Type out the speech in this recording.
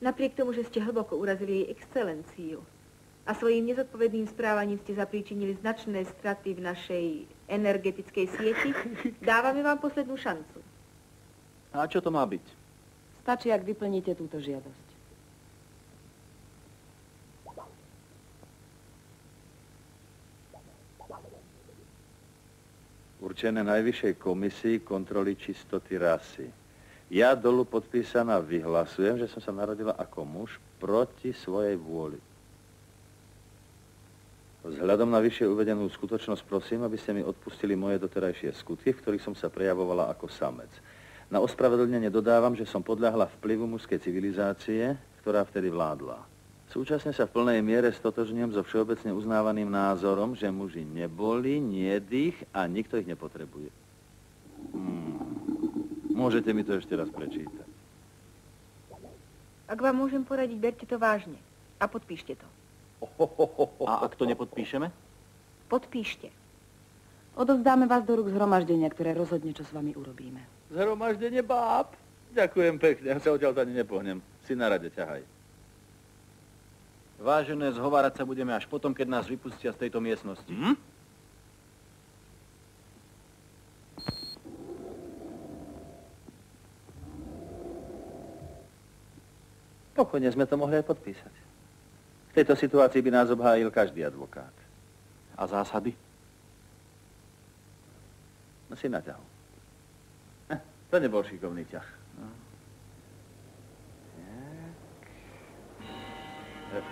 Napriek tomu, že ste hlboko urazili jej excelenciu a svojím nezodpovedným správaním ste zapríčinili značné straty v našej energetickej sieti, dávame vám poslednú šancu. A čo to má byť? Stačí, ak vyplníte túto žiadosť. Určené Najvyššej komisii kontroly čistoty rasy. Ja dolu podpísaná vyhlasujem, že som sa narodila ako muž proti svojej vôli. Vzhľadom na vyššie uvedenú skutočnosť prosím, aby ste mi odpustili moje doterajšie skutky, v ktorých som sa prejavovala ako samec. Na ospravedlnenie dodávam, že som podľahla vplyvu mužskej civilizácie, ktorá vtedy vládla. Súčasne sa v plnej miere stotožňujem so všeobecne uznávaným názorom, že muži neboli, niedých a nikto ich nepotrebuje. Môžete mi to ešte raz prečítať. Ak vám môžem poradiť, berte to vážne a podpíšte to. A ak to nepodpíšeme? Podpíšte. Odovzdáme vás do rúk zhromaždenia, ktoré rozhodne, čo s vami urobíme. Zhromaždenie báb? Ďakujem pekne, ja sa odtiaľ ani nepohnem. Si na rade, ťahaj. Vážené, zhovárať sa budeme až potom, keď nás vypustia z tejto miestnosti. Pokojne sme to mohli aj podpísať. V tejto situácii by nás obhájil každý advokát. A zásady? No si naťahol. To nebol šikovný ťah. No. Tak.